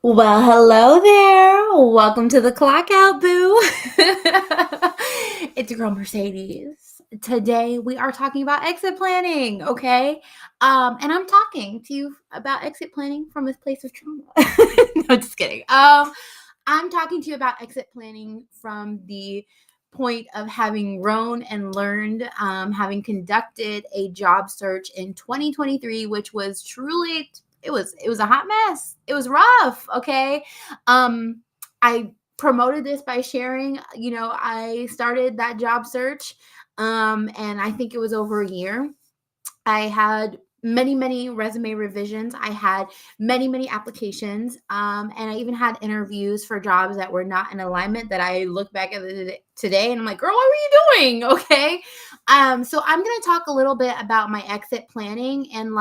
Well, hello there. Welcome to the clock out, boo. It's your girl Mercedes. Today we are talking about exit planning, okay? And I'm talking to you about exit planning from this place of trauma. No, just kidding. I'm talking to you about exit planning from the point of having grown and learned, having conducted a job search in 2023, which was truly it was a hot mess. It was rough. Okay. I promoted this by sharing, I started that job search. And I think it was over a year. I had many resume revisions. I had many applications. And I even had interviews for jobs that were not in alignment that I look back at it today and I'm like, girl, what were you doing? Okay. So I'm going to talk a little bit about my exit planning and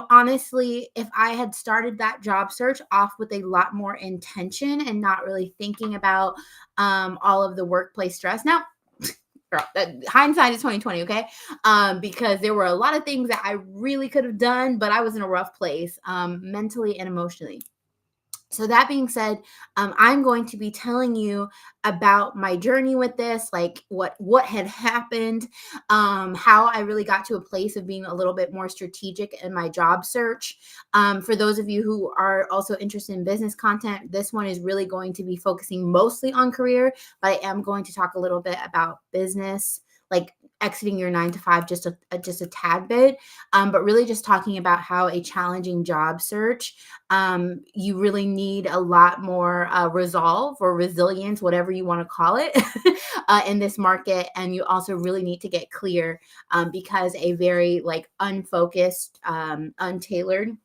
honestly, if I had started that job search off with a lot more intention and not really thinking about all of the workplace stress. Now, girl, hindsight is 2020, okay? Because there were a lot of things that I really could have done, but I was in a rough place, mentally and emotionally. So that being said, I'm going to be telling you about my journey with this, like what had happened, how I really got to a place of being a little bit more strategic in my job search. For those of you who are also interested in business content, this one is really going to be focusing mostly on career, but I am going to talk a little bit about business, like exiting your 9 to 5 just a tad bit, but really just talking about how a challenging job search, you really need a lot more resolve or resilience, whatever you want to call it, in this market. And you also really need to get clear, because a very unfocused, untailored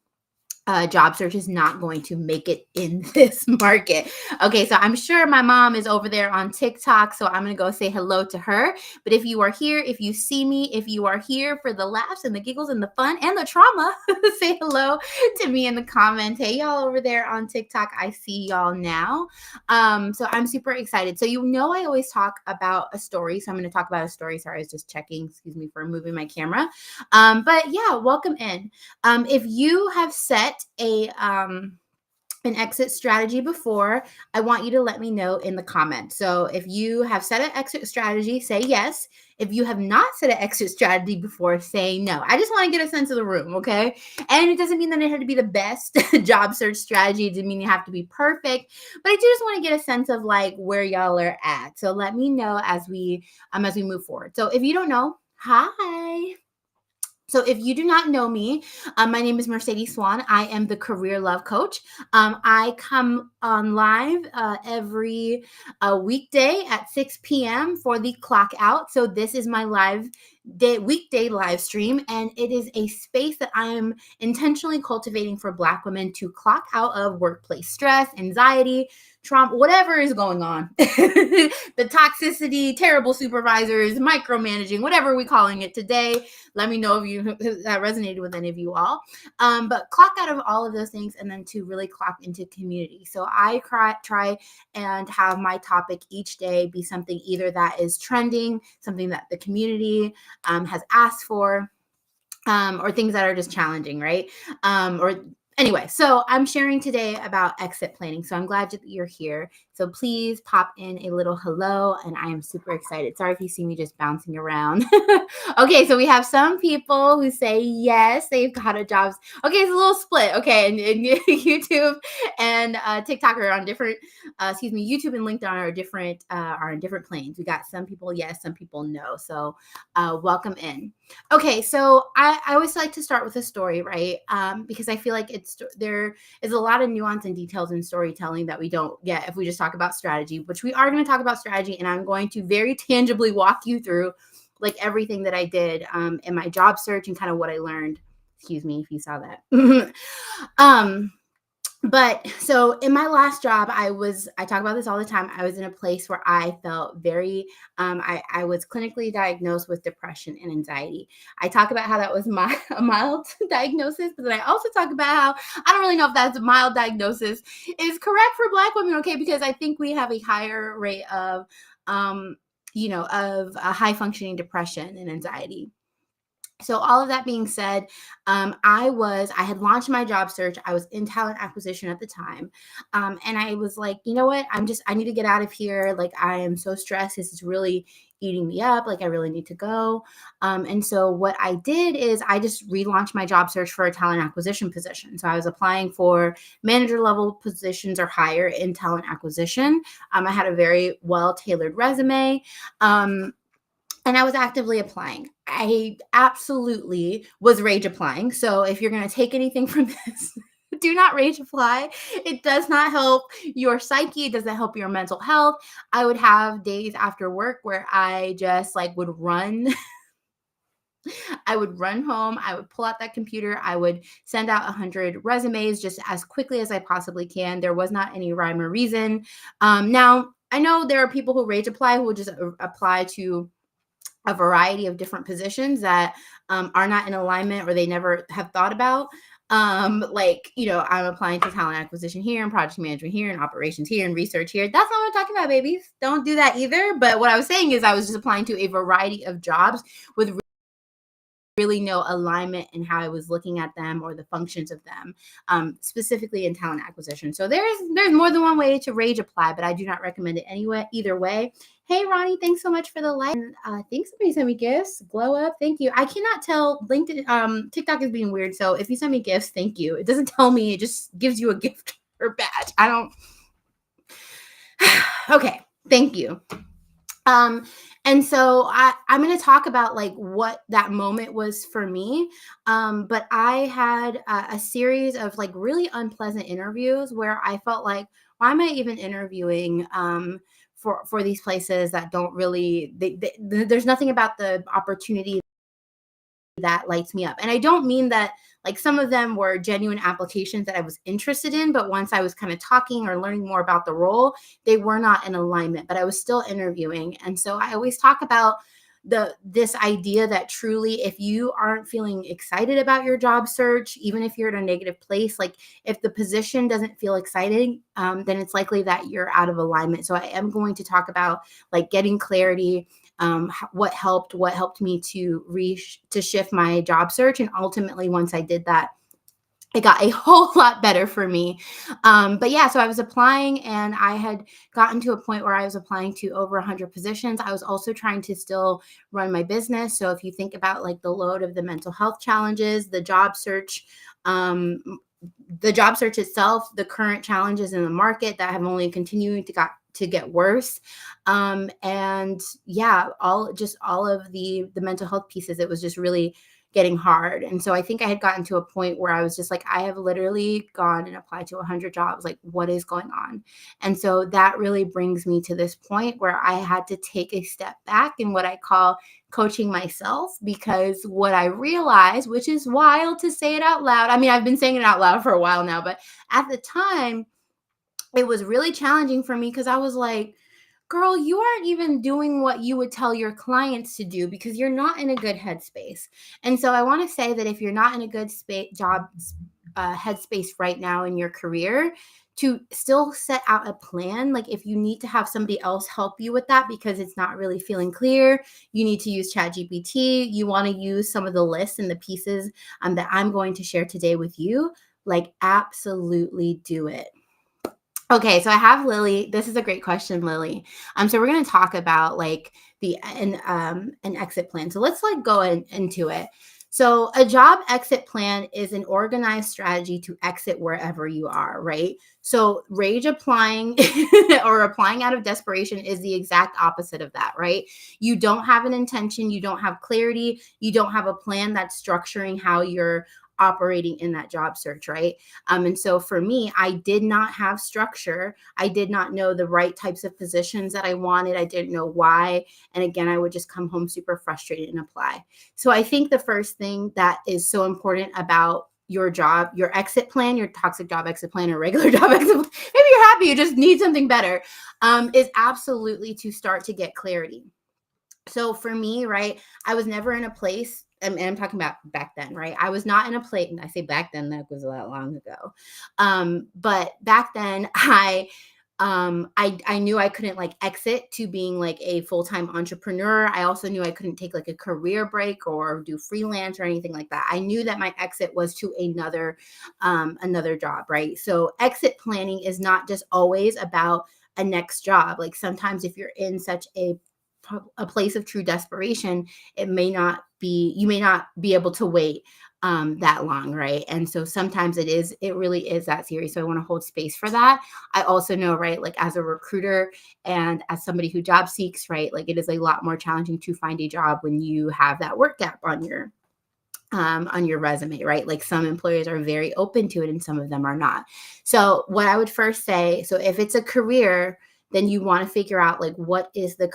job search is not going to make it in this market. Okay, so I'm sure my mom is over there on TikTok, so I'm going to go say hello to her. But if you are here, if you see me, if you are here for the laughs and the giggles and the fun and the trauma, say hello to me in the comments. Hey, y'all over there on TikTok, I see y'all now. So I'm super excited. So I always talk about a story, so I'm going to talk about a story. Sorry, I was just checking. Excuse me for moving my camera. But yeah, welcome in. If you have set an exit strategy before, I want you to let me know in the comments. So if you have set an exit strategy, say yes. If you have not set an exit strategy before, say no. I just want to get a sense of the room, okay? And it doesn't mean that it had to be the best job search strategy. It didn't mean you have to be perfect, but I do just want to get a sense of where y'all are at. So let me know as we move forward. So if you don't know, hi. So if you do not know me, my name is Mercedes Swan. I am the Career Love Coach. I come on live every weekday at 6 p.m. for the clock out. So this is my weekday live stream, and it is a space that I am intentionally cultivating for Black women to clock out of workplace stress, anxiety, trauma, whatever is going on. The toxicity, terrible supervisors, micromanaging, whatever we're calling it today. Let me know if that resonated with any of you all. But clock out of all of those things and then to really clock into community. So I try and have my topic each day be something either that is trending, something that the community has asked for, or things that are just challenging, right? Anyway, so I'm sharing today about exit planning. So I'm glad that you're here. So please pop in a little hello, and I am super excited. Sorry if you see me just bouncing around. Okay, so we have some people who say yes, they've got a job. Okay, it's a little split. Okay, and YouTube and TikTok are on different. YouTube and LinkedIn are on different planes. We got some people yes, some people no. So welcome in. Okay, so I always like to start with a story, right? Because I feel like there is a lot of nuance and details in storytelling that we don't get if we just talk about strategy, which we are going to talk about strategy, and I'm going to very tangibly walk you through everything that I did in my job search and kind of what I learned. Excuse me if you saw that. But so in my last job, I talk about this all the time. I was in a place where I felt very, I was clinically diagnosed with depression and anxiety. I talk about how that was a mild diagnosis, but then I also talk about how I don't really know if that's a mild diagnosis is correct for Black women, okay? Because I think we have a higher rate of, of high functioning depression and anxiety. So all of that being said, I had launched my job search. I was in talent acquisition at the time. And I was like, you know what? I need to get out of here. Like, I am so stressed. This is really eating me up. Like, I really need to go. And so what I did is I just relaunched my job search for a talent acquisition position. So I was applying for manager level positions or higher in talent acquisition. I had a very well tailored resume. And I was actively applying. I absolutely was rage applying. So if you're going to take anything from this, do not rage apply. It does not help your psyche. It doesn't help your mental health. I would have days after work where I just like would run. I would run home. I would pull out that computer. I would send out 100 resumes just as quickly as I possibly can. There was not any rhyme or reason. Now, I know there are people who rage apply who will just apply to a variety of different positions that are not in alignment or they never have thought about. Like, I'm applying to talent acquisition here and project management here and operations here and research here. That's not what I'm talking about, babies. Don't do that either. But what I was saying is I was just applying to a variety of jobs with really no alignment in how I was looking at them or the functions of them, specifically in talent acquisition. So there's more than one way to rage apply, but I do not recommend it anyway, either way. Hey, Ronnie, thanks so much for the like. I think somebody sent me gifts. Glow up. Thank you. I cannot tell. LinkedIn, TikTok is being weird. So if you send me gifts, thank you. It doesn't tell me. It just gives you a gift or badge. I don't. Okay. Thank you. And so I'm going to talk about like what that moment was for me. But I had a series of like really unpleasant interviews where I felt like, why am I even interviewing for these places that don't really, there's nothing about the opportunity that lights me up. And I don't mean that like some of them were genuine applications that I was interested in, but once I was kind of talking or learning more about the role, they were not in alignment, but I was still interviewing. And so I always talk about this idea that truly if you aren't feeling excited about your job search, even if you're at a negative place, like if the position doesn't feel exciting, then it's likely that you're out of alignment. So I am going to talk about like getting clarity, what helped me to shift my job search. And ultimately, once I did that, it got a whole lot better for me. But yeah, so I was applying and I had gotten to a point where I was applying to over 100 positions. I was also trying to still run my business. So if you think about like the load of the mental health challenges, um, the job search itself, the current challenges in the market that have only continued to get worse. And yeah, all of the mental health pieces, it was just really getting hard. And so I think I had gotten to a point where I was just like, I have literally gone and applied to 100 jobs. Like, what is going on? And so that really brings me to this point where I had to take a step back in what I call coaching myself, because what I realized, which is wild to say it out loud. I mean, I've been saying it out loud for a while now, but at the time, it was really challenging for me because I was like, girl, you aren't even doing what you would tell your clients to do because you're not in a good headspace. And so I want to say that if you're not in a good headspace right now in your career, to still set out a plan. Like if you need to have somebody else help you with that because it's not really feeling clear, you need to use ChatGPT. You want to use some of the lists and the pieces that I'm going to share today with you. Like absolutely do it. Okay, so I have Lily. This is a great question, Lily. So we're going to talk about like an exit plan. So let's like go into it. So a job exit plan is an organized strategy to exit wherever you are, right? So rage applying or applying out of desperation is the exact opposite of that, right? You don't have an intention, you don't have clarity, you don't have a plan that's structuring how you're operating in that job search, right? And so for me, I did not have structure. I did not know the right types of positions that I wanted. I didn't know why. And again, I would just come home super frustrated and apply. So I think the first thing that is so important about your job, your exit plan, your toxic job exit plan or regular job exit plan, maybe you're happy, you just need something better, is absolutely to start to get clarity. So for me, right, I was never in a place, and I'm talking about back then, right? I was not in a place, and I say back then, that was a lot long ago. But back then, I knew I couldn't like exit to being like a full-time entrepreneur. I also knew I couldn't take like a career break or do freelance or anything like that. I knew that my exit was to another job, right? So exit planning is not just always about a next job. Like sometimes if you're in such a place of true desperation, you may not be able to wait that long, right? And so sometimes it really is that serious. So I want to hold space for that. I also know, right, like as a recruiter and as somebody who job seeks, right, like it is a lot more challenging to find a job when you have that work gap on your resume, right? Like some employers are very open to it and some of them are not. So what I would first say, so if it's a career, then you want to figure out like what is the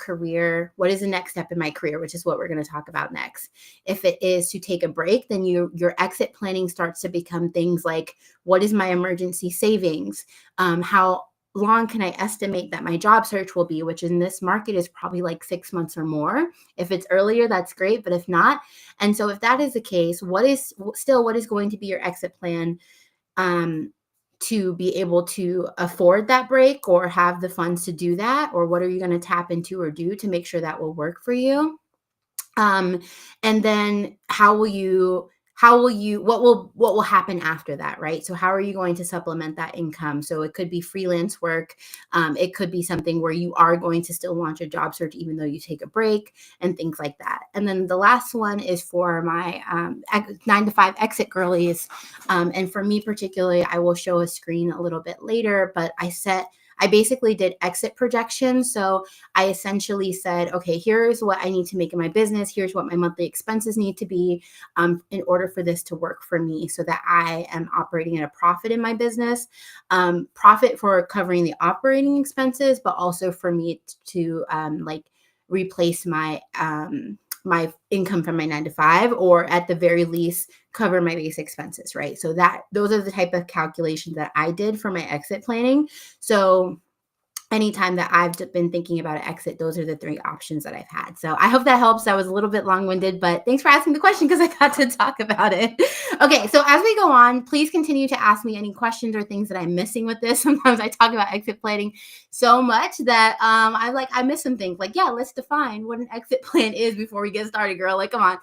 next step in my career, which is what we're going to talk about next. If it is to take a break, then your exit planning starts to become things like what is my emergency savings? How long can I estimate that my job search will be, which in this market is probably like 6 months or more. If it's earlier, that's great, but if not, and so if that is the case, what is going to be your exit plan um, to be able to afford that break or have the funds to do that? Or what are you going to tap into or do to make sure that will work for you? Um, and then what will happen after that, right? So how are you going to supplement that income? So it could be freelance work. It could be something where you are going to still launch a job search even though you take a break and things like that. And then the last one is for my 9 to 5 exit girlies. And for me particularly, I will show a screen a little bit later, but I basically did exit projections. So I essentially said, okay, here's what I need to make in my business. Here's what my monthly expenses need to be in order for this to work for me so that I am operating at a profit in my business, profit for covering the operating expenses, but also for me to like replace my income from my 9 to 5, or at the very least cover my base expenses, right? So those are the type of calculations that I did for my exit planning. So anytime that I've been thinking about an exit, those are the 3 options that I've had. So I hope that helps. That was a little bit long-winded, but thanks for asking the question because I got to talk about it. Okay, so as we go on, please continue to ask me any questions or things that I'm missing with this. Sometimes I talk about exit planning so much that I miss some things. Like, yeah, let's define what an exit plan is before we get started, girl. Like, come on.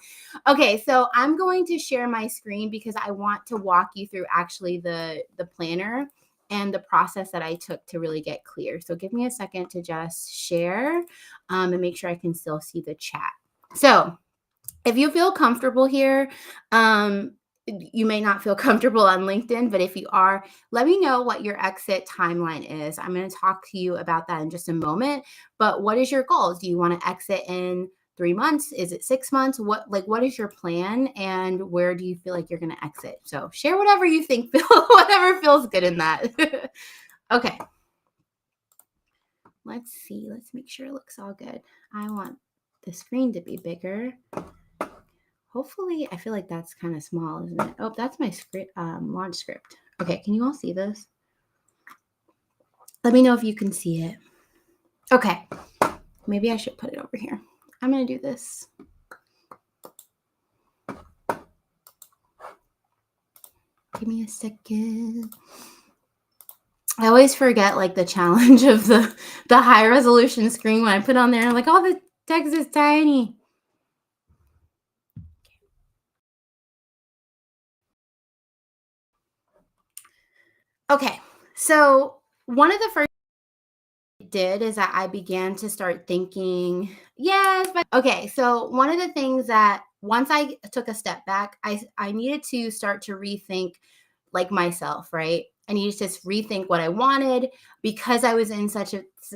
Okay, so I'm going to share my screen because I want to walk you through actually the planner and the process that I took to really get clear. So give me a second to just share and make sure I can still see the chat. So if you feel comfortable here, you may not feel comfortable on LinkedIn, but if you are, let me know what your exit timeline is. I'm going to talk to you about that in just a moment. But what is your goals? Do you want to exit in 3 months? Is it 6 months? What is your plan and where do you feel like you're going to exit? So share whatever you think, whatever feels good in that. Okay. Let's see. Let's make sure it looks all good. I want the screen to be bigger. Hopefully, I feel like that's kind of small, isn't it? Oh, that's my script, launch script. Okay, can you all see this? Let me know if you can see it. Okay, maybe I should put it over here. I'm going to do this. Give me a second. I always forget like the challenge of the high resolution screen when I put on there. I'm like, oh, the text is tiny. Okay, so one of the first did is that I began to start thinking, yes, but okay. So one of the things that once I took a step back, I needed to start to rethink like myself, right? I needed to just rethink what I wanted because I was in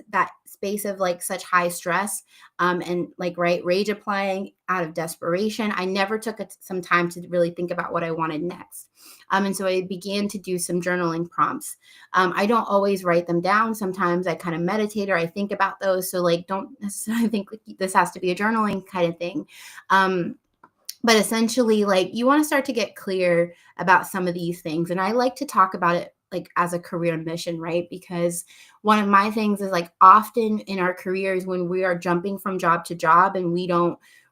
that space of like such high stress and like rage applying out of desperation. I never took some time to really think about what I wanted next. And so I began to do some journaling prompts. I don't always write them down. Sometimes I kind of meditate or I think about those. So like, don't necessarily think this has to be a journaling kind of thing. But essentially, like you want to start to get clear about some of these things. And I like to talk about it like as a career mission, right? Because one of my things is like often in our careers when we are jumping from job to job and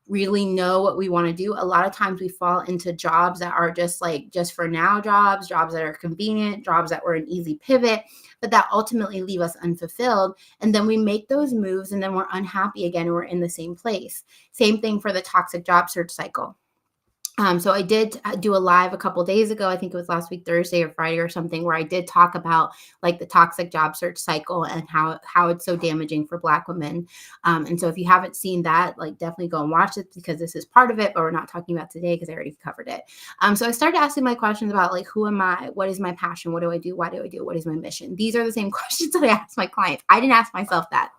really know what we want to do, a lot of times we fall into jobs that are just like just for now jobs that are convenient, jobs that were an easy pivot, but that ultimately leave us unfulfilled. And then we make those moves and then we're unhappy again and we're in the same place. Same thing for the toxic job search cycle. So I did do a live a couple days ago. I think it was last week, Thursday or Friday or something, where I did talk about like the toxic job search cycle and how it's so damaging for Black women. And so if you haven't seen that, like definitely go and watch it because this is part of it, but we're not talking about today because I already covered it. So I started asking my questions about like, who am I? What is my passion? What do I do? Why do I do it? What is my mission? These are the same questions that I ask my clients. I didn't ask myself that.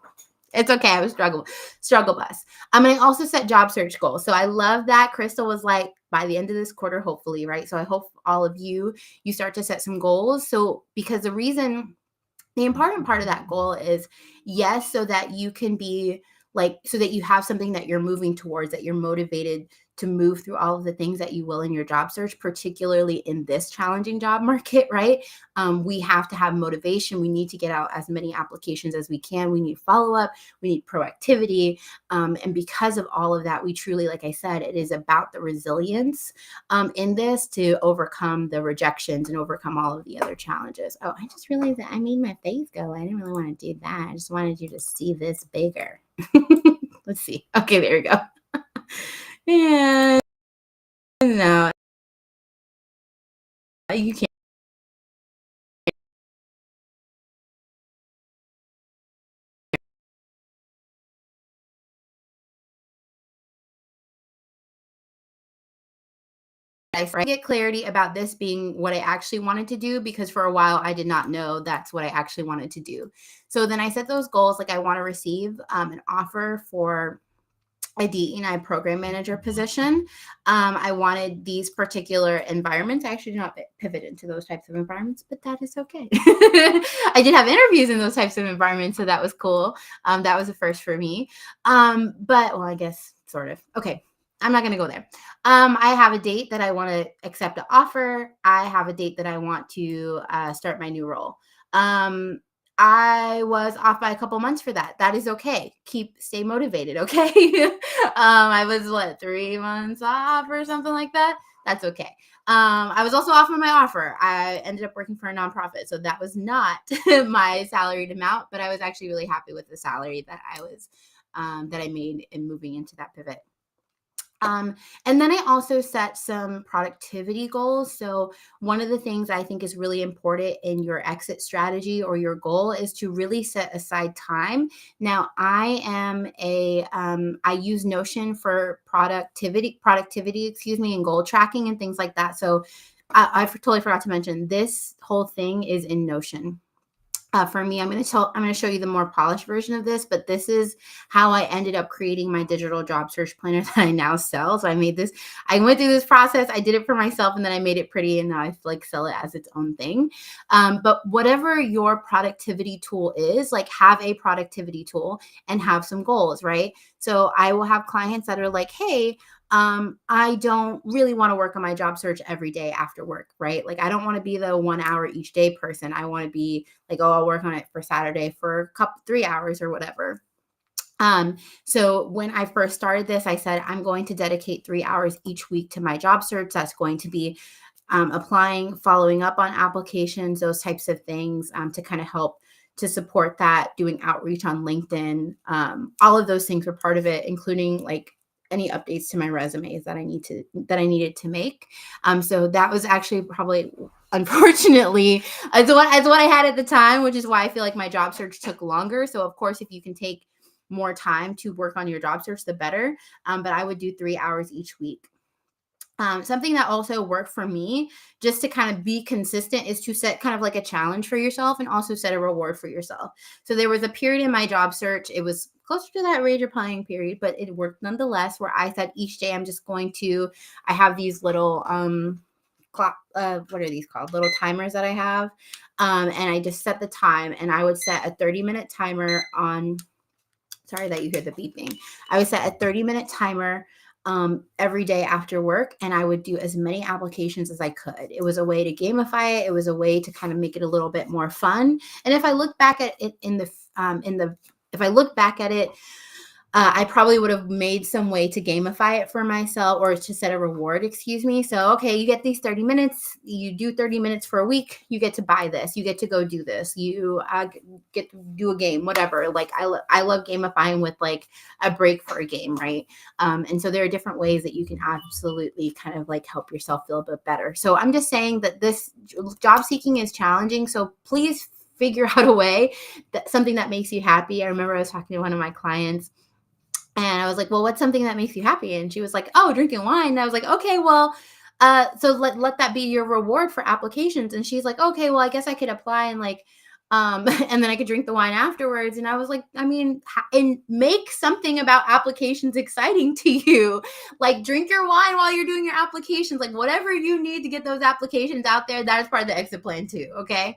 It's okay. I was struggle bus. And I also set job search goals. So I love that Crystal was like, by the end of this quarter, hopefully, right? So I hope all of you start to set some goals. So because the important part of that goal is, yes, so that you can be like, so that you have something that you're moving towards, that you're motivated to move through all of the things that you will in your job search, particularly in this challenging job market, right? We have to have motivation. We need to get out as many applications as we can. We need follow-up. We need proactivity. And because of all of that, we truly, like I said, it is about the resilience in this to overcome the rejections and overcome all of the other challenges. Oh, I just realized that I made my face go. I didn't really want to do that. I just wanted you to see this bigger. Let's see. Okay, there we go. And no, you can't. I get clarity about this being what I actually wanted to do, because for a while I did not know that's what I actually wanted to do. So then I set those goals, like I want to receive an offer for a DE&I program manager position. I wanted these particular environments. I actually did not pivot into those types of environments, but that is okay. I did have interviews in those types of environments, so that was cool. That was a first for me. But, well, I guess sort of. Okay, I'm not going to go there. I have a date that I want to accept an offer. I have a date that I want to start my new role. I was off by a couple months for that. That is okay. Stay motivated. Okay. I was 3 months off or something like that. That's okay. I was also off on my offer. I ended up working for a nonprofit. So that was not my salaried amount, but I was actually really happy with the salary that that I made in moving into that pivot. And then I also set some productivity goals. So one of the things I think is really important in your exit strategy or your goal is to really set aside time. Now, I use Notion for productivity, and goal tracking and things like that. So I totally forgot to mention this whole thing is in Notion. For me, I'm going to show you the more polished version of this, but this is how I ended up creating my digital job search planner that I now sell. So I went through this process. I did it for myself and then I made it pretty and now I sell it as its own thing. But whatever your productivity tool is, like have a productivity tool and have some goals, right? So I will have clients that are like, hey, I don't really want to work on my job search every day after work, right? Like I don't want to be the 1 hour each day person. I want to be like, oh, I'll work on it for Saturday for 3 hours or whatever. So when I first started this, I said, I'm going to dedicate 3 hours each week to my job search. That's going to be applying, following up on applications, those types of things to kind of help to support that, doing outreach on LinkedIn. All of those things were part of it, including like any updates to my resumes that I needed to make. So that was actually probably, unfortunately, as what I had at the time, which is why I feel like my job search took longer. So of course, if you can take more time to work on your job search, the better. But I would do 3 hours each week. Something that also worked for me just to kind of be consistent is to set kind of like a challenge for yourself and also set a reward for yourself. So there was a period in my job search, it was closer to that rage applying period, but it worked nonetheless, where I said each day I have these little clock, what are these called? Little timers that I have. And I just set the time and I would set a 30-minute timer on, sorry that you hear the beeping. I would set a 30-minute timer every day after work, and I would do as many applications as I could. It was a way to gamify it. It was a way to kind of make it a little bit more fun. And if I look back at it if I look back at it I probably would have made some way to gamify it for myself or to set a reward, excuse me. So, okay, you get these 30 minutes, you do 30 minutes for a week, you get to buy this, you get to go do this, you get to do a game, whatever. Like, I love gamifying with like a break for a game, right? And so there are different ways that you can absolutely kind of like help yourself feel a bit better. So, I'm just saying that this job seeking is challenging. So, please figure out a way that something that makes you happy. I remember I was talking to one of my clients and I was like, well, what's something that makes you happy? And she was like, oh, drinking wine. And I was like, okay, well, so let that be your reward for applications. And she's like, okay, well, I guess I could apply and like, and then I could drink the wine afterwards. And I was like, I mean, and make something about applications exciting to you. Like drink your wine while you're doing your applications, like whatever you need to get those applications out there. That is part of the exit plan too. Okay.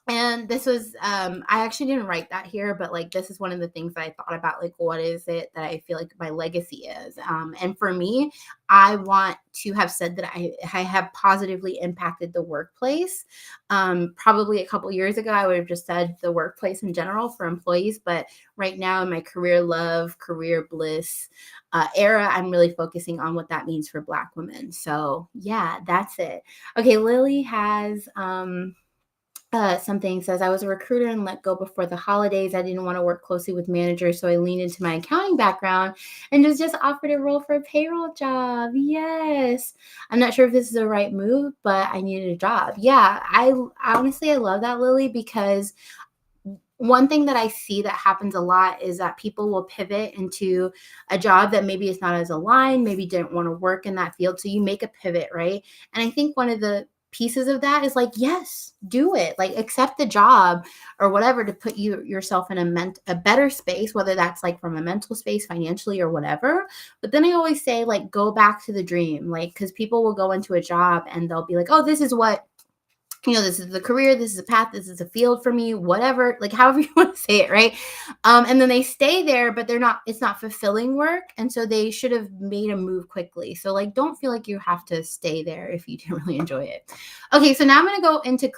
And this was, I actually didn't write that here, but like, this is one of the things that I thought about, like, what is it that I feel like my legacy is? And for me, I want to have said that I have positively impacted the workplace. Probably a couple years ago, I would have just said the workplace in general for employees. But right now in my career love, career bliss era, I'm really focusing on what that means for Black women. So yeah, that's it. Okay, Lily has, something says, I was a recruiter and let go before the holidays. I didn't want to work closely with managers, so I leaned into my accounting background and was just offered a role for a payroll job. Yes. I'm not sure if this is the right move, but I needed a job. Yeah, I honestly, I love that, Lily, because one thing that I see that happens a lot is that people will pivot into a job that maybe is not as aligned, maybe didn't want to work in that field. So you make a pivot, right? And I think one of the pieces of that is like, yes, do it. Like accept the job or whatever to put yourself in a better space, whether that's like from a mental space, financially or whatever. But then I always say like, go back to the dream, like, because people will go into a job and they'll be like, oh, this is what, this is the career, this is a path, this is a field for me, whatever, like however you want to say it, right? And then they stay there, but it's not fulfilling work. And so they should have made a move quickly. So like, don't feel like you have to stay there if you didn't really enjoy it. Okay, so now I'm going to go into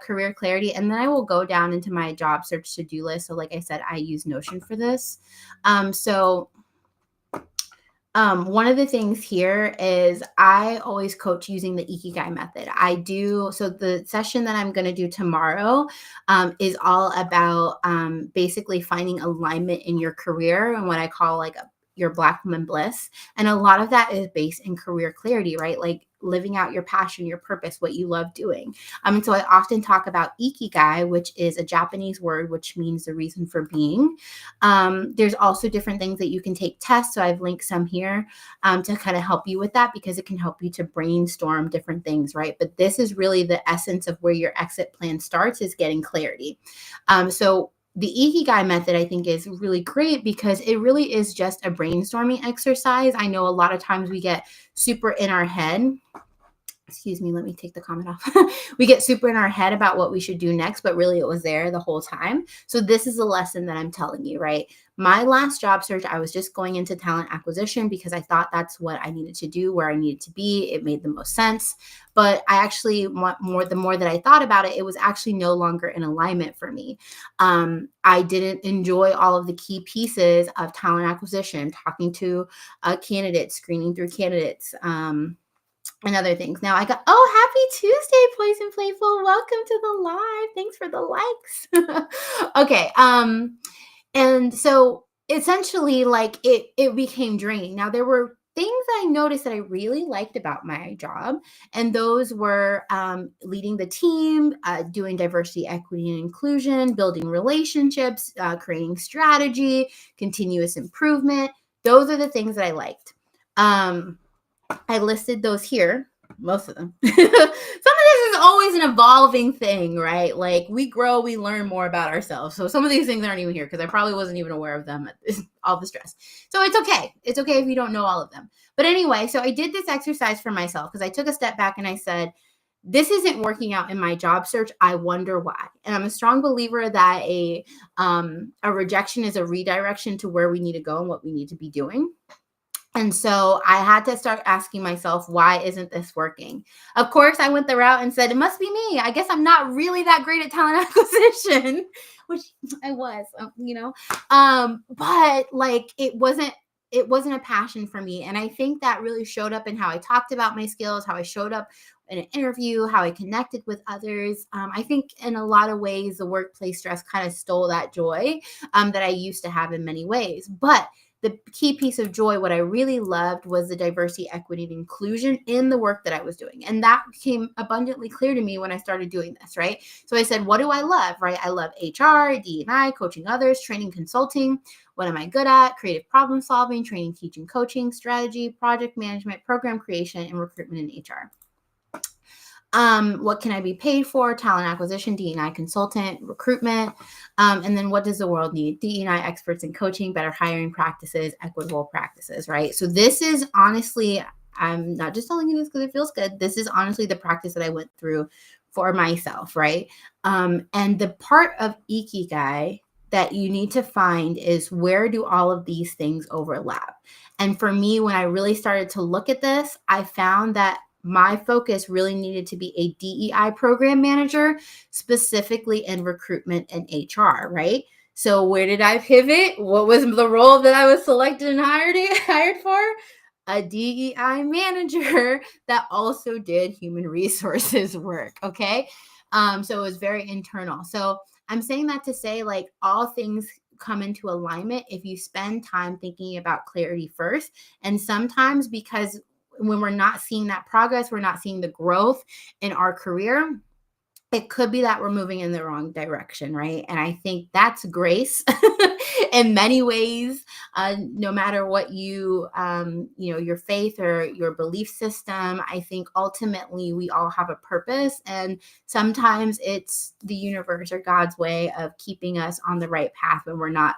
career clarity, and then I will go down into my job search to-do list. So like I said, I use Notion for this. One of the things here is I always coach using the Ikigai method. So the session that I'm going to do tomorrow is all about basically finding alignment in your career and what I call like your Black woman bliss. And a lot of that is based in career clarity, right? Like living out your passion, your purpose, what you love doing. And so I often talk about Ikigai, which is a Japanese word, which means the reason for being. There's also different things that you can take tests. So I've linked some here to kind of help you with that, because it can help you to brainstorm different things, right? But this is really the essence of where your exit plan starts, is getting clarity. So the Ikigai method, I think, is really great because it really is just a brainstorming exercise. I know a lot of times we get super in our head. Excuse me, let me take the comment off. We get super in our head about what we should do next, but really it was there the whole time. So this is a lesson that I'm telling you, right? My last job search, I was just going into talent acquisition because I thought that's what I needed to do, where I needed to be. It made the most sense. But I actually the more that I thought about it, it was actually no longer in alignment for me. I didn't enjoy all of the key pieces of talent acquisition, talking to candidates, screening through candidates, and other things. Now I got, happy Tuesday, Poison Playful. Welcome to the live. Thanks for the likes. Okay. And so essentially like it became draining. Now there were things I noticed that I really liked about my job. And those were leading the team, doing diversity, equity, and inclusion, building relationships, creating strategy, continuous improvement. Those are the things that I liked. I listed those here, most of them. Some of this is always an evolving thing, right? Like we grow, we learn more about ourselves. So some of these things aren't even here because I probably wasn't even aware of them, all the stress. So it's okay. It's okay if you don't know all of them. But anyway, so I did this exercise for myself because I took a step back and I said, this isn't working out in my job search. I wonder why. And I'm a strong believer that a rejection is a redirection to where we need to go and what we need to be doing. And so I had to start asking myself, why isn't this working? Of course, I went the route and said, it must be me. I guess I'm not really that great at talent acquisition, which I was, but like it wasn't a passion for me. And I think that really showed up in how I talked about my skills, how I showed up in an interview, how I connected with others. I think in a lot of ways, the workplace stress kind of stole that joy that I used to have in many ways. But the key piece of joy, what I really loved was the diversity, equity, and inclusion in the work that I was doing. And that became abundantly clear to me when I started doing this, right? So I said, what do I love, right? I love HR, D&I, coaching others, training, consulting. What am I good at? Creative problem solving, training, teaching, coaching, strategy, project management, program creation, and recruitment in HR. What can I be paid for? Talent acquisition, D&I consultant, recruitment. And then what does the world need? D&I experts in coaching, better hiring practices, equitable practices, right? So this is honestly, I'm not just telling you this because it feels good. This is honestly the practice that I went through for myself, right? And the part of Ikigai that you need to find is, where do all of these things overlap? And for me, when I really started to look at this, I found that my focus really needed to be a DEI program manager, specifically in recruitment and HR, right? So where did I pivot? What was the role that I was selected and hired for? A DEI manager that also did human resources work. Okay. So it was very internal. So I'm saying that to say, like, all things come into alignment if you spend time thinking about clarity first. And sometimes, because when we're not seeing that progress, we're not seeing the growth in our career, it could be that we're moving in the wrong direction, right? And I think that's grace in many ways. No matter what your faith or your belief system, I think ultimately we all have a purpose, and sometimes it's the universe or God's way of keeping us on the right path when we're not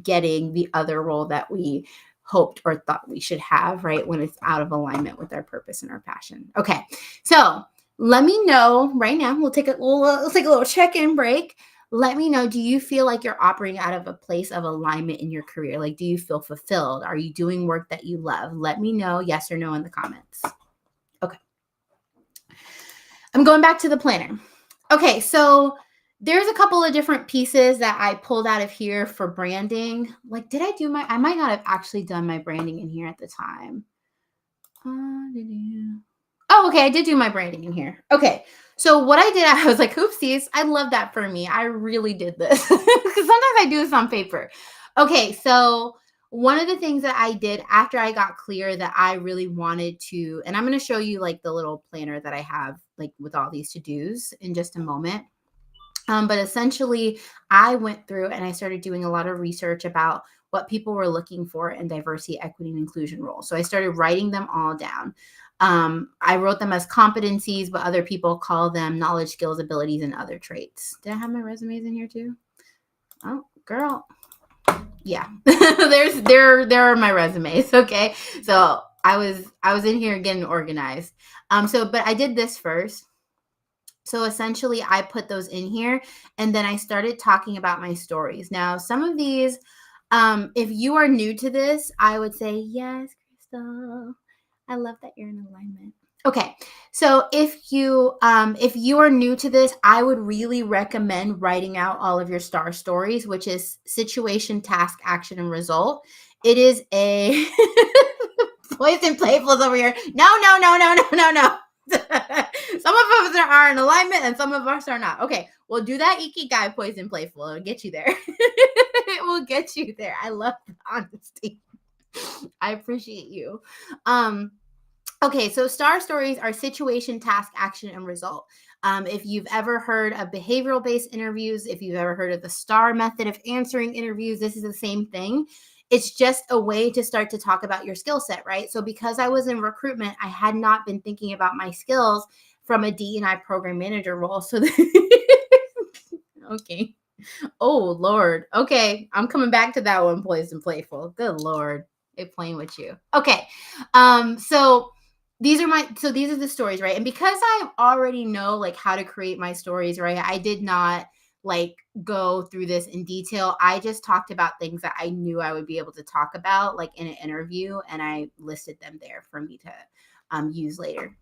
getting the other role that we hoped or thought we should have, right? When it's out of alignment with our purpose and our passion. Okay. So let me know right now. We'll take a little check-in break. Let me know, do you feel like you're operating out of a place of alignment in your career? Like, do you feel fulfilled? Are you doing work that you love? Let me know, yes or no, in the comments. Okay. I'm going back to the planner. Okay. So there's a couple of different pieces that I pulled out of here for branding. Like, I might not have actually done my branding in here at the time. Oh, okay. I did do my branding in here. Okay. So what I did, I was like, oopsies. I love that for me. I really did this because sometimes I do this on paper. Okay. So one of the things that I did after I got clear that I really wanted to, and I'm going to show you like the little planner that I have, like with all these to-dos in just a moment. But essentially, I went through and I started doing a lot of research about what people were looking for in diversity, equity, and inclusion roles. So I started writing them all down. I wrote them as competencies, but other people call them knowledge, skills, abilities, and other traits. Did I have my resumes in here too? Oh, girl. Yeah, there are my resumes. Okay, so I was in here getting organized. But I did this first. So essentially, I put those in here, and then I started talking about my stories. Now, some of these, if you are new to this, I would say, yes, Crystal, I love that you're in alignment. Okay, so if you are new to this, I would really recommend writing out all of your STAR stories, which is situation, task, action, and result. It is a poison playfuls over here. No, no, no, no, no, no, no. Some of us are in alignment and some of us are not. Okay, we'll do that Ikigai poison playful. It'll get you there. It will get you there. I love the honesty. I appreciate you. Okay, so STAR stories are situation, task, action, and result. If you've ever heard of behavioral-based interviews, if you've ever heard of the STAR method of answering interviews, this is the same thing. It's just a way to start to talk about your skill set, right? So because I was in recruitment, I had not been thinking about my skills from a D&I program manager role. So okay. Oh, Lord. Okay, I'm coming back to that one, poison playful. Good Lord. They're playing with you. Okay. So these are the stories, right? And because I already know like how to create my stories, right? I did not like go through this in detail. I just talked about things that I knew I would be able to talk about like in an interview, and I listed them there for me to use later.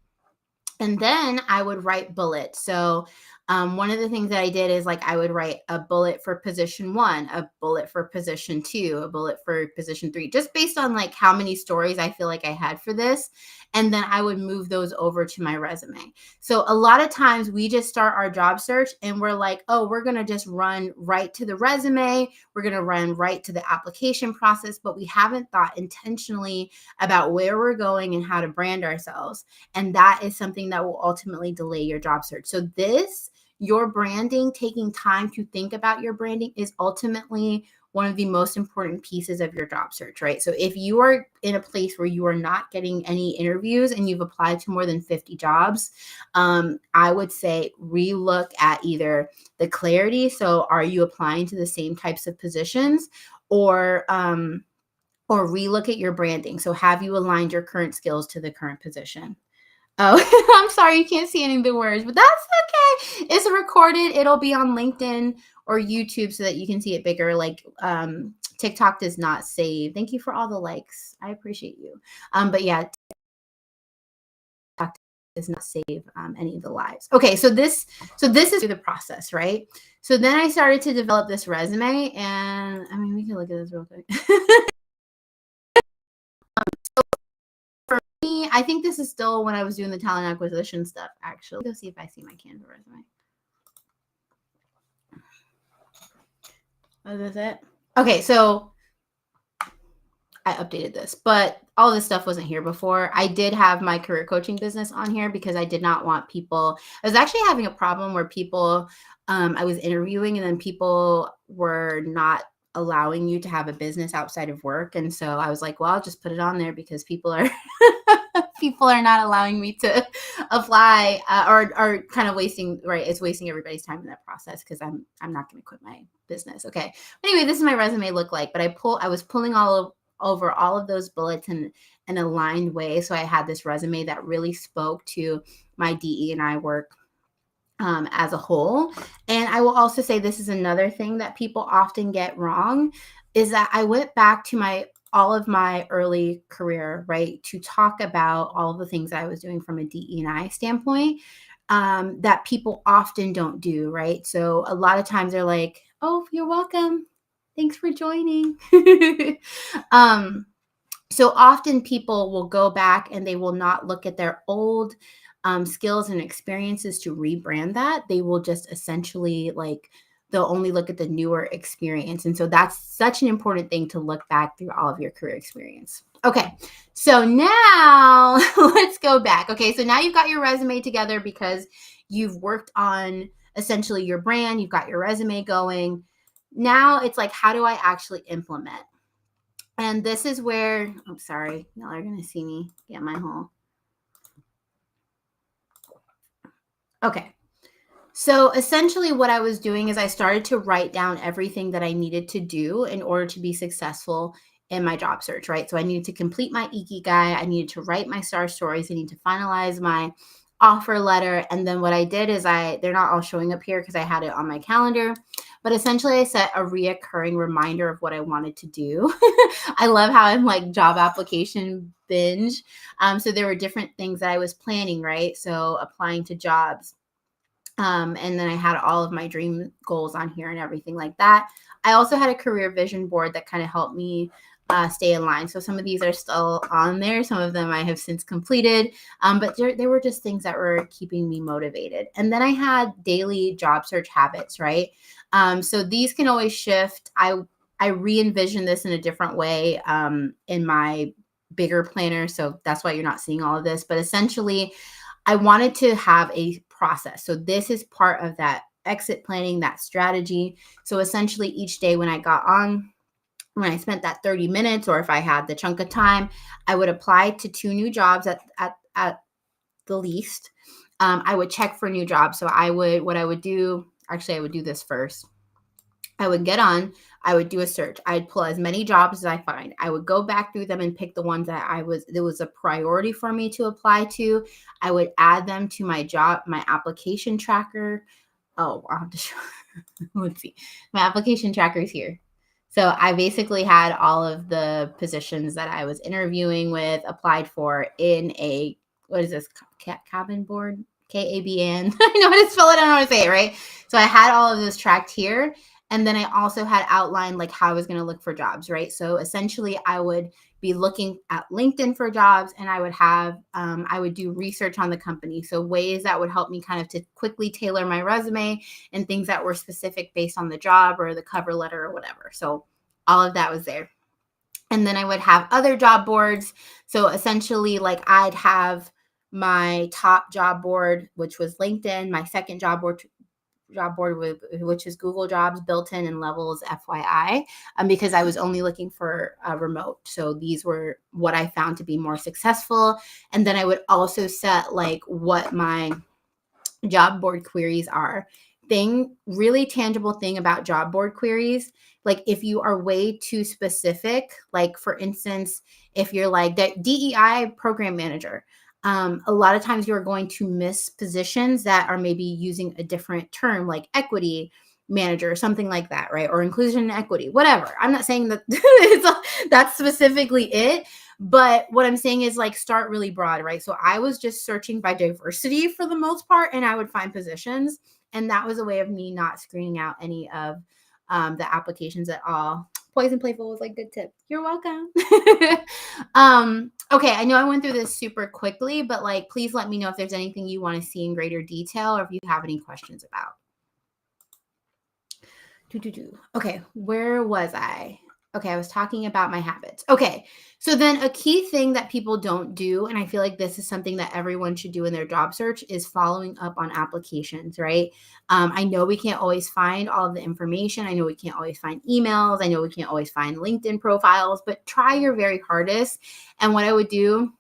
And then I would write bullets. So one of the things that I did is like I would write a bullet for position 1, a bullet for position 2, a bullet for position 3, just based on like how many stories I feel like I had for this. And then I would move those over to my resume. So a lot of times we just start our job search and we're like, oh, we're going to just run right to the resume. We're going to run right to the application process, but we haven't thought intentionally about where we're going and how to brand ourselves. And that is something that will ultimately delay your job search. So your branding, taking time to think about your branding, is ultimately one of the most important pieces of your job search, right? So if you are in a place where you are not getting any interviews and you've applied to more than 50 jobs, I would say relook at either the clarity. So are you applying to the same types of positions, or relook at your branding. So have you aligned your current skills to the current position? Oh, I'm sorry, you can't see any of the words, but that's okay. It's recorded. It'll be on LinkedIn or YouTube so that you can see it bigger. Like TikTok does not save. Thank you for all the likes. I appreciate you. But yeah, TikTok does not save any of the lives. Okay, so this is the process, right? So then I started to develop this resume, and I mean, we can look at this real quick. I think this is still when I was doing the talent acquisition stuff, actually. Let's go see if I see my Canva resume. Oh, that's it? Okay, so I updated this, but all this stuff wasn't here before. I did have my career coaching business on here because I did not want people. I was actually having a problem where people, I was interviewing and then people were not allowing you to have a business outside of work. And so I was like, well, I'll just put it on there because people are not allowing me to apply or kind of wasting, right? It's wasting everybody's time in that process because I'm not going to quit my business. Okay. Anyway, this is my resume look like, but I was pulling over all of those bullets in an aligned way. So I had this resume that really spoke to my DE&I work as a whole. And I will also say this is another thing that people often get wrong, is that I went back to all of my early career, right, to talk about all of the things that I was doing from a DE&I standpoint that people often don't do, right? So a lot of times they're like, oh, you're welcome. Thanks for joining. So often people will go back and they will not look at their old skills and experiences to rebrand that. They will just essentially they'll only look at the newer experience. And so that's such an important thing to look back through all of your career experience. Okay, so now let's go back. Okay, so now you've got your resume together because you've worked on essentially your brand, you've got your resume going. Now it's like, how do I actually implement? And this is where, I'm sorry, y'all are going to see me get my whole. Okay. So essentially what I was doing is I started to write down everything that I needed to do in order to be successful in my job search, right? So I needed to complete my Ikigai. I needed to write my star stories. I need to finalize my offer letter. And then what I did is they're not all showing up here because I had it on my calendar, but essentially I set a reoccurring reminder of what I wanted to do. I love how I'm like job application binge. So there were different things that I was planning, right? So applying to jobs. And then I had all of my dream goals on here and everything like that. I also had a career vision board that kind of helped me stay in line. So some of these are still on there. Some of them I have since completed. But there were just things that were keeping me motivated. And then I had daily job search habits, right? So these can always shift. I re-envision this in a different way in my bigger planner. So that's why you're not seeing all of this. But essentially, I wanted to have a process. So this is part of that exit planning, that strategy. So essentially each day when I spent that 30 minutes, or if I had the chunk of time, I would apply to 2 new jobs at the least. I would check for new jobs. So I would do this first. I would get on, I would do a search. I'd pull as many jobs as I find. I would go back through them and pick the ones that there was a priority for me to apply to. I would add them to my application tracker Oh, I'll have to show. Let's see. My application tracker is here. So I basically had all of the positions that I was interviewing with applied for in a, what is this, cabin board? KABN. I know how to spell it. I don't know how to say it, right? So I had all of this tracked here. And then I also had outlined like how I was going to look for jobs, right? So essentially I would be looking at LinkedIn for jobs, and I would have, I would do research on the company. So ways that would help me kind of to quickly tailor my resume and things that were specific based on the job or the cover letter or whatever. So all of that was there. And then I would have other job boards. So essentially, like I'd have my top job board, which was LinkedIn, my second job board with, which is Google Jobs, built-in and levels FYI, because I was only looking for a remote. So these were what I found to be more successful. And then I would also set like what my job board queries are. Really tangible thing about job board queries, like if you are way too specific, like for instance, if you're like the DEI program manager, a lot of times you're going to miss positions that are maybe using a different term like equity manager or something like that, right? Or inclusion and equity, whatever. I'm not saying that that's specifically it, but what I'm saying is like start really broad, right? So I was just searching by diversity for the most part, and I would find positions. And that was a way of me not screening out any of the applications at all. Poison Playful was like, good tip. You're welcome. Okay, I know I went through this super quickly, but like, please let me know if there's anything you want to see in greater detail or if you have any questions about. Okay, where was I? Okay, I was talking about my habits. Okay, so then a key thing that people don't do, and I feel like this is something that everyone should do in their job search, is following up on applications, right? I know we can't always find all of the information. I know we can't always find emails. I know we can't always find LinkedIn profiles, but try your very hardest. And what I would do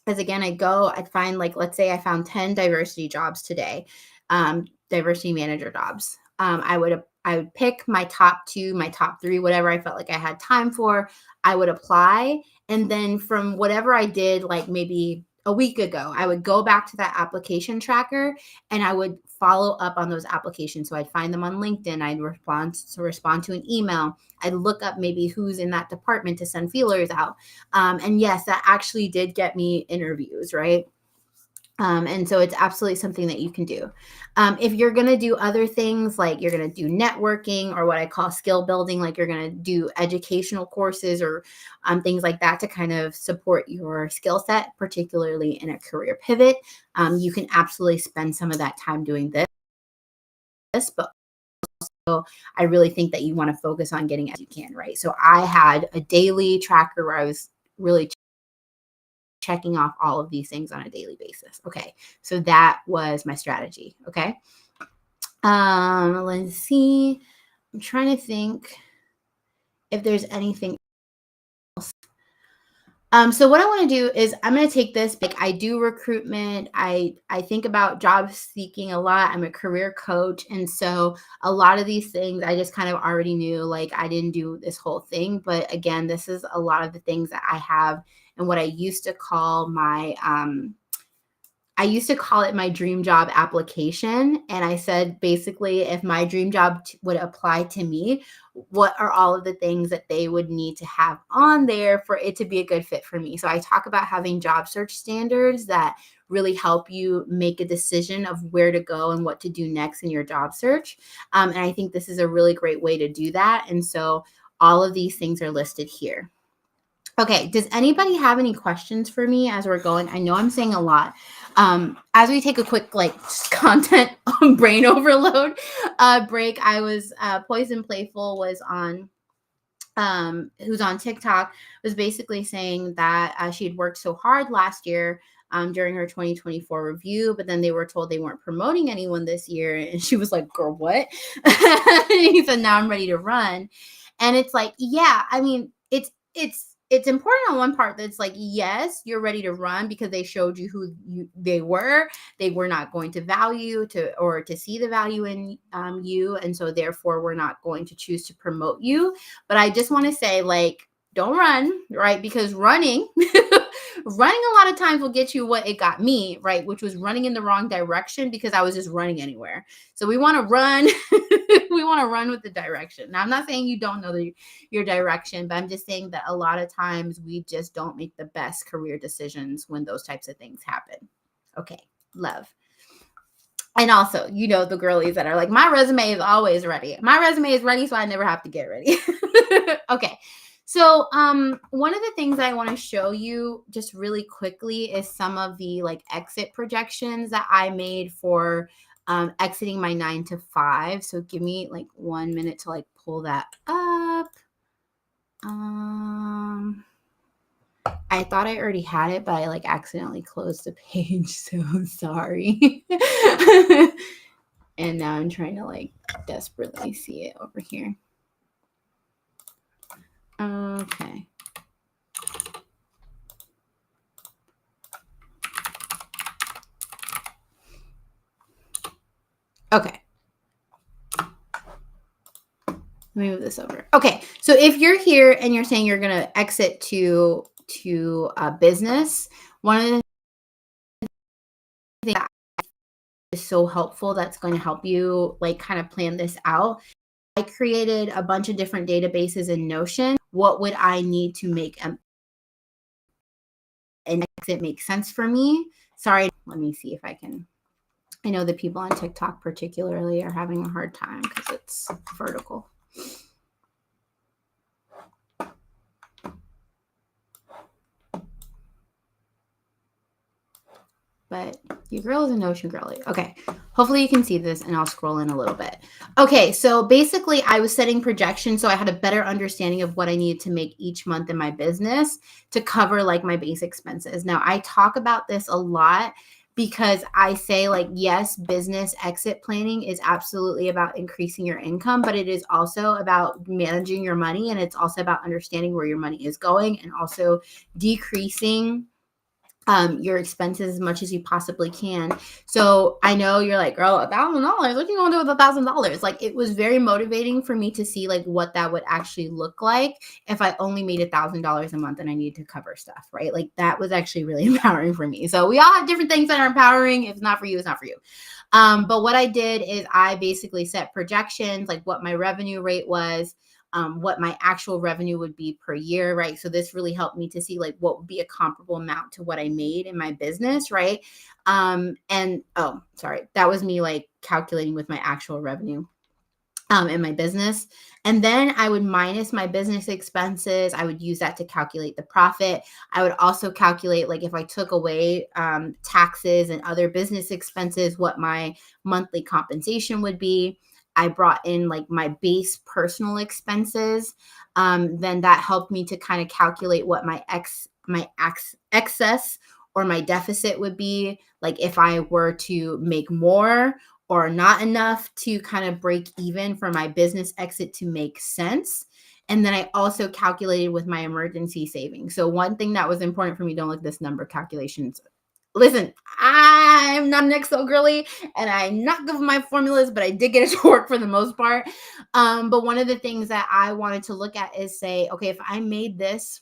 is, again, I'd find, like, let's say I found 10 diversity jobs today, diversity manager jobs. I would pick my top 2, my top 3, whatever I felt like I had time for. I would apply. And then from whatever I did, like maybe a week ago, I would go back to that application tracker and I would follow up on those applications. So I'd find them on LinkedIn. I'd respond to an email. I'd look up maybe who's in that department to send feelers out. And yes, that actually did get me interviews, right? And so it's absolutely something that you can do. If you're going to do other things, like you're going to do networking or what I call skill building, like you're going to do educational courses or things like that to kind of support your skill set, particularly in a career pivot, you can absolutely spend some of that time doing this. But also, I really think that you want to focus on getting as you can, right? So I had a daily tracker where I was really checking off all of these things on a daily basis. Okay. So that was my strategy. Okay. Let's see. I'm trying to think if there's anything else. So what I want to do is I'm going to take this, like I do recruitment. I think about job seeking a lot. I'm a career coach. And so a lot of these things I just kind of already knew, like I didn't do this whole thing, but again, this is a lot of the things that I have and what I used to call my, I used to call it my dream job application. And I said, basically, if my dream job would apply to me, what are all of the things that they would need to have on there for it to be a good fit for me? So I talk about having job search standards that really help you make a decision of where to go and what to do next in your job search. And I think this is a really great way to do that. And so all of these things are listed here. Okay, does anybody have any questions for me as we're going? I know I'm saying a lot. As we take a quick like content brain overload break, I was Poison Playful was on who's on TikTok, was basically saying that she had worked so hard last year during her 2024 review, but then they were told they weren't promoting anyone this year. And she was like, girl, what? He said, now I'm ready to run. And it's like, yeah, I mean, it's important on one part that's like, yes, you're ready to run because they showed you who they were. They were not going to value or to see the value in you. And so therefore we're not going to choose to promote you. But I just want to say, like, don't run, right? Because running Running a lot of times will get you what it got me, right? Which was running in the wrong direction because I was just running anywhere. So we want to run. We want to run with the direction. Now, I'm not saying you don't know your direction, but I'm just saying that a lot of times we just don't make the best career decisions when those types of things happen. Okay, love. And also, the girlies that are like, my resume is always ready. My resume is ready, so I never have to get ready. Okay. So one of the things I want to show you just really quickly is some of the like exit projections that I made for exiting my 9 to 5. So give me like 1 minute to like pull that up. I thought I already had it, but I like accidentally closed the page. So sorry. And now I'm trying to like desperately see it over here. Okay. Okay. Let me move this over. Okay. So if you're here and you're saying you're going to exit to a business, one of the things that is so helpful that's going to help you like kind of plan this out. I created a bunch of different databases in Notion. What would I need to make an exit make sense for me? Sorry. Let me see if I can. I know the people on TikTok particularly are having a hard time because it's vertical. But your girl is a Notion girly. Okay. Hopefully you can see this and I'll scroll in a little bit. Okay. So basically I was setting projections. So I had a better understanding of what I needed to make each month in my business to cover like my base expenses. Now I talk about this a lot because I say like, yes, business exit planning is absolutely about increasing your income, but it is also about managing your money. And it's also about understanding where your money is going and also decreasing your expenses as much as you possibly can. So I know you're like, girl, $1,000. What you gonna do with $1,000? Like it was very motivating for me to see like what that would actually look like if I only made $1,000 a month and I needed to cover stuff, right? Like that was actually really empowering for me. So we all have different things that are empowering. If it's not for you, it's not for you. But what I did is I basically set projections, like what my revenue rate was, what my actual revenue would be per year, right? So this really helped me to see like what would be a comparable amount to what I made in my business, right? That was me like calculating with my actual revenue in my business. And then I would minus my business expenses. I would use that to calculate the profit. I would also calculate like if I took away taxes and other business expenses, what my monthly compensation would be. I brought in like my base personal expenses. Then that helped me to kind of calculate what my excess or my deficit would be. Like if I were to make more or not enough to kind of break even for my business exit to make sense. And then I also calculated with my emergency savings. So one thing that was important for me, don't look at this number calculations. Listen, I'm not an Excel girly and I'm not good with my formulas, but I did get it to work for the most part. But one of the things that I wanted to look at is say, okay, if I made this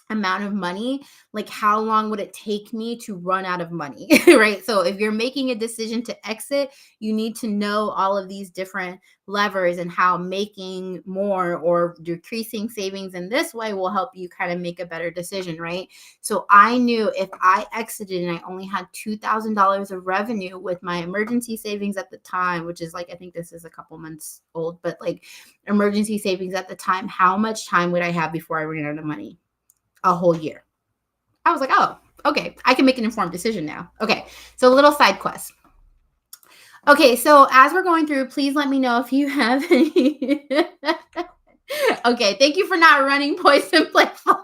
amount of money, like how long would it take me to run out of money, right? So if you're making a decision to exit, you need to know all of these different levers and how making more or decreasing savings in this way will help you kind of make a better decision, right? So I knew if I exited and I only had $2,000 of revenue with my emergency savings at the time, which is like, I think this is a couple months old, but like emergency savings at the time, how much time would I have before I ran out of money? A whole year. I was like, oh, okay, I can make an informed decision now. Okay, so a little side quest. Okay, so as we're going through, please let me know if you have any. Okay, thank you for not running, Poison Playful.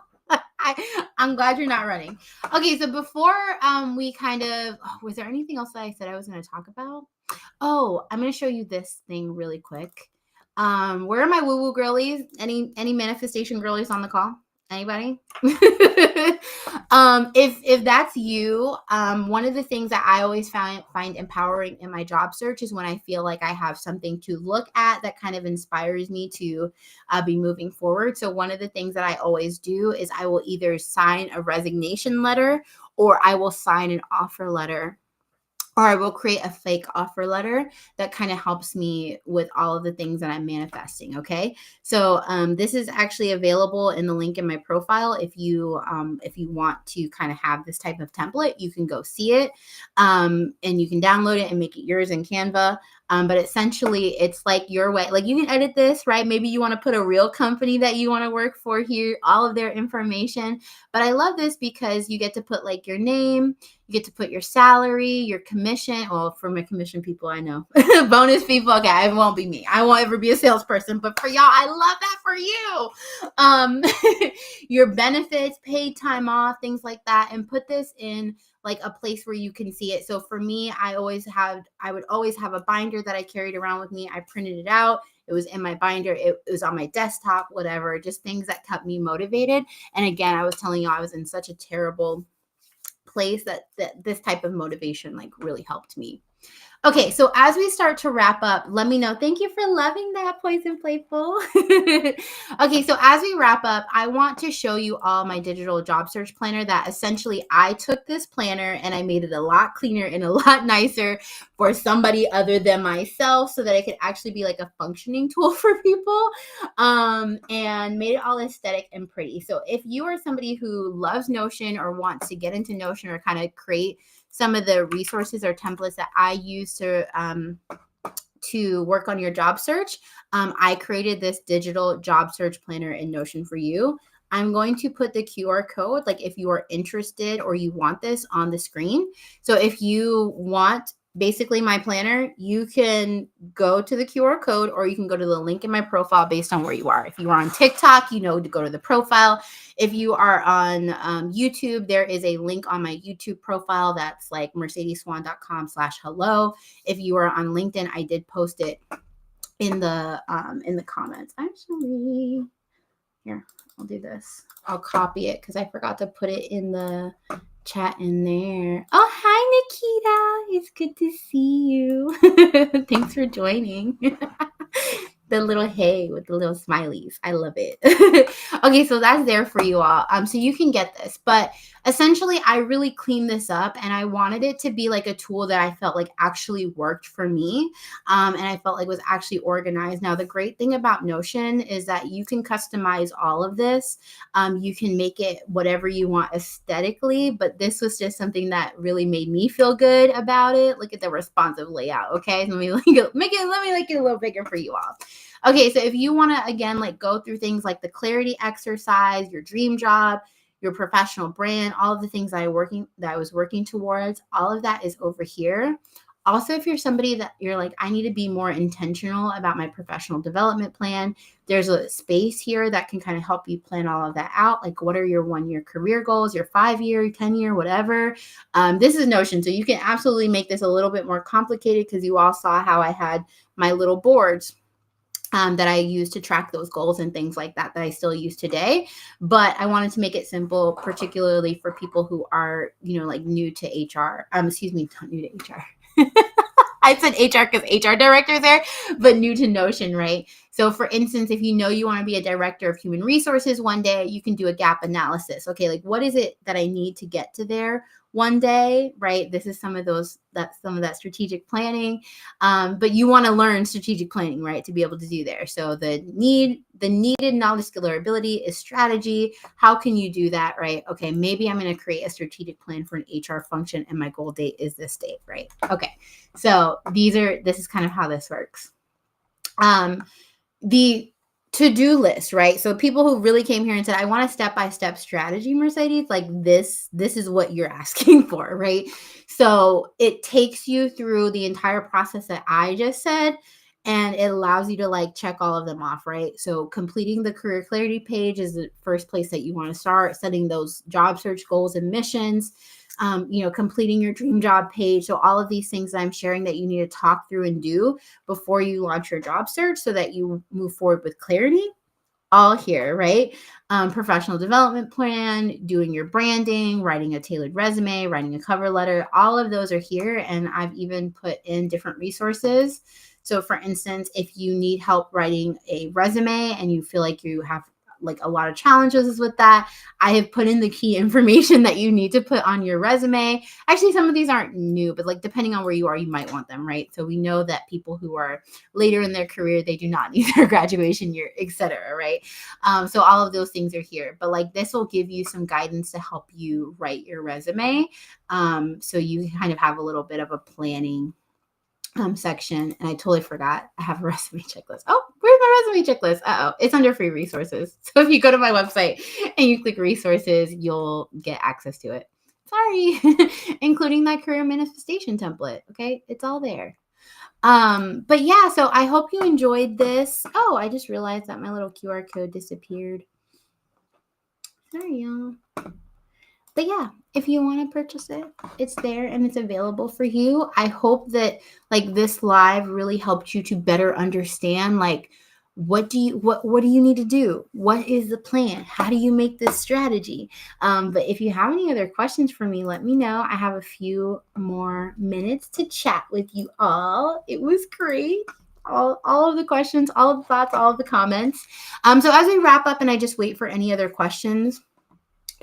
I'm glad you're not running. Okay, so before we kind of, was there anything else that I said I was going to talk about? Oh, I'm going to show you this thing really quick. Where are my woo-woo girlies? Any manifestation girlies on the call? Anybody? If that's you, one of the things that I always find empowering in my job search is when I feel like I have something to look at that kind of inspires me to be moving forward. So one of the things that I always do is I will either sign a resignation letter or I will sign an offer letter, or I will create a fake offer letter that kind of helps me with all of the things that I'm manifesting. Okay. So this is actually available in the link in my profile. If you want to kind of have this type of template, you can go see it, and you can download it and make it yours in Canva. But essentially it's like your way, like you can edit this, right? Maybe you want to put a real company that you want to work for here, all of their information. But I love this because you get to put like your name, you get to put your salary, your commission. Well, for my commission people, I know. Bonus people, okay, it won't be me. I won't ever be a salesperson. But for y'all, I love that for you. Your benefits, paid time off, things like that. And put this in like a place where you can see it. So for me, I would always have a binder that I carried around with me. I printed it out. It was in my binder. It was on my desktop, whatever, just things that kept me motivated. And again, I was telling you, I was in such a terrible place that this type of motivation like really helped me. Okay, so as we start to wrap up, let me know. Thank you for loving that, Poison Playful. Okay, so as we wrap up, I want to show you all my digital job search planner that essentially I took this planner and I made it a lot cleaner and a lot nicer for somebody other than myself so that it could actually be like a functioning tool for people, and made it all aesthetic and pretty. So if you are somebody who loves Notion or wants to get into Notion or kind of create some of the resources or templates that I use to work on your job search, I created this digital job search planner in Notion for you. I'm going to put the QR code, like if you are interested or you want this, on the screen. So if you want basically my planner, you can go to the QR code or you can go to the link in my profile based on where you are. If you are on TikTok, you know to go to the profile. If you are on YouTube, there is a link on my YouTube profile that's like mercedesswan.com/hello. If you are on LinkedIn, I did post it in the comments. Actually, here, I'll do this. I'll copy it because I forgot to put it in the chat in there. Oh, hi, Nikita. It's good to see you. Thanks for joining. The little hey with the little smileys. I love it. Okay, so that's there for you all. So you can get this. But essentially, I really cleaned this up and I wanted it to be like a tool that I felt like actually worked for me. And I felt like was actually organized. Now, the great thing about Notion is that you can customize all of this. You can make it whatever you want aesthetically, but this was just something that really made me feel good about it. Look at the responsive layout. Okay, let me make it a little bigger for you all. Okay, so if you want to, again, like go through things like the clarity exercise, your dream job, your professional brand, all of the things that I was working towards, all of that is over here. Also, if you're somebody that you're like, I need to be more intentional about my professional development plan, there's a space here that can kind of help you plan all of that out. Like, what are your 1-year career goals, your 5-year, 10-year, whatever. This is Notion, so you can absolutely make this a little bit more complicated because you all saw how I had my little boards that I use to track those goals and things like that I still use today. But I wanted to make it simple, particularly for people who are, like new to HR. Excuse me, not new to HR. I said HR because HR director is there, but new to Notion, right? So for instance, if you know you want to be a director of human resources one day, you can do a gap analysis. Okay, like what is it that I need to get to there one day, right? This is some of that strategic planning. But you want to learn strategic planning, right, to be able to do there. So the needed knowledge, skill, or ability is strategy. How can you do that, right? Okay, maybe I'm going to create a strategic plan for an HR function and my goal date is this date, right? Okay, so this is kind of how this works. The to-do list, right? So people who really came here and said, I want a step-by-step strategy, Mercedes, like this is what you're asking for, right? So it takes you through the entire process that I just said, and it allows you to like check all of them off, right? So completing the career clarity page is the first place that you want to start, setting those job search goals and missions, completing your dream job page. So all of these things that I'm sharing that you need to talk through and do before you launch your job search so that you move forward with clarity. all here, right? Professional development plan, doing your branding, writing a tailored resume, writing a cover letter, all of those are here. And I've even put in different resources. So, for instance, if you need help writing a resume and you feel like you have like a lot of challenges with that, I have put in the key information that you need to put on your resume. Actually, some of these aren't new, but like depending on where you are, you might want them, right? So we know that people who are later in their career, they do not need their graduation year, etc., right? So all of those things are here, but like this will give you some guidance to help you write your resume. So you kind of have a little bit of a planning section. And I totally forgot I have a resume checklist. Oh, where's my resume checklist? It's under free resources. So if you go to my website and you click resources, you'll get access to it. Sorry, including that career manifestation template. Okay, it's all there. But yeah, so I hope you enjoyed this. Oh, I just realized that my little QR code disappeared. Sorry, y'all. But yeah, if you want to purchase it, it's there and it's available for you. I hope that like this live really helped you to better understand like what do you need to do? What is the plan? How do you make this strategy? But if you have any other questions for me, let me know. I have a few more minutes to chat with you all. It was great. All of the questions, all of the thoughts, all of the comments. So as we wrap up and I just wait for any other questions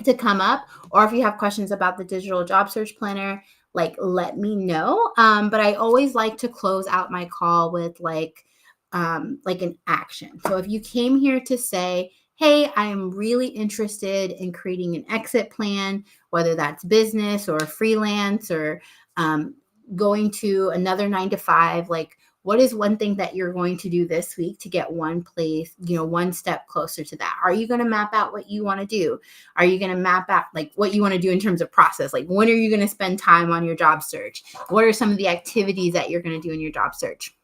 to come up, or if you have questions about the digital job search planner, like let me know. But I always like to close out my call with like an action. So if you came here to say, hey, I am really interested in creating an exit plan, whether that's business or freelance or going to another 9 to 5, like what is one thing that you're going to do this week to get one place, one step closer to that? Are you going to map out what you want to do? Are you going to map out like what you want to do in terms of process? Like when are you going to spend time on your job search? What are some of the activities that you're going to do in your job search?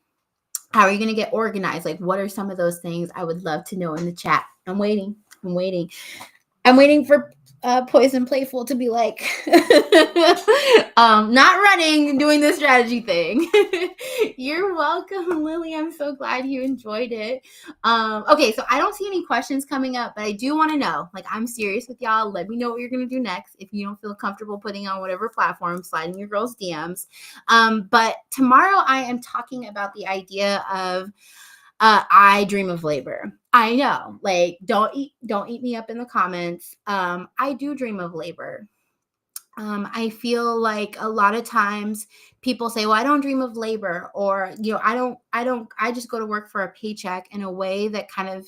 How are you going to get organized? Like what are some of those things? I would love to know in the chat. I'm waiting for Poison Playful to be like, not running, doing the strategy thing. You're welcome, Lily. I'm so glad you enjoyed it. Okay, so I don't see any questions coming up, but I do want to know, like, I'm serious with y'all. Let me know what you're going to do next. If you don't feel comfortable putting on whatever platform, sliding your girls' DMs. But tomorrow I am talking about the idea of I dream of labor. I know, like, don't eat me up in the comments. I do dream of labor. I feel like a lot of times people say, well, I don't dream of labor, or, I just go to work for a paycheck in a way that kind of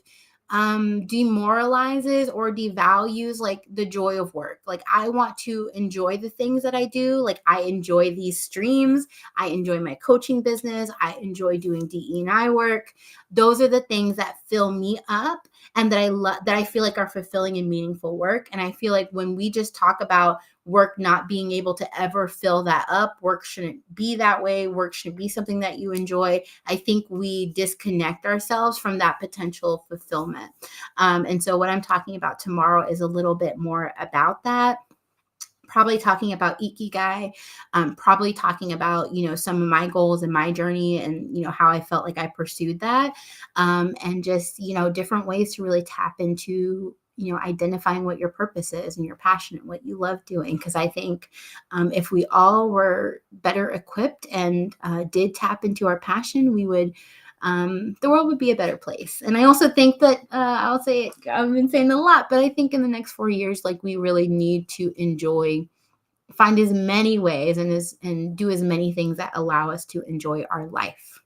demoralizes or devalues like the joy of work. Like I want to enjoy the things that I do. Like I enjoy these streams. I enjoy my coaching business. I enjoy doing DE&I work. Those are the things that fill me up and that I love, that I feel like are fulfilling and meaningful work. And I feel like when we just talk about work not being able to ever fill that up, work shouldn't be that way. Work should be something that you enjoy. I think we disconnect ourselves from that potential fulfillment. And so what I'm talking about tomorrow is a little bit more about that. Probably talking about Ikigai, probably talking about, some of my goals and my journey and, how I felt like I pursued that. And just, different ways to really tap into, identifying what your purpose is and your passion and what you love doing. Because I think if we all were better equipped and did tap into our passion, we would, the world would be a better place. And I also think that I've been saying it a lot, but I think in the next 4 years, like we really need to find as many ways and do as many things that allow us to enjoy our life.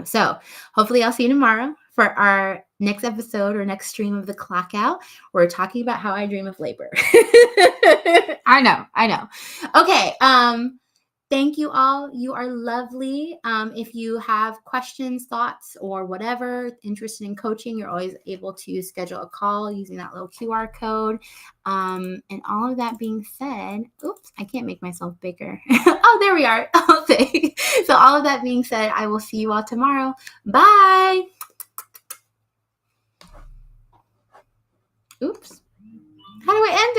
So hopefully I'll see you tomorrow for our next episode or next stream of the Clock Out. We're talking about how I dream of labor. I know. Okay. Thank you all. You are lovely. If you have questions, thoughts, or whatever, interested in coaching, you're always able to schedule a call using that little QR code. And all of that being said, oops, I can't make myself bigger. Oh, there we are. Okay. So all of that being said, I will see you all tomorrow. Bye. Oops. How do I end it?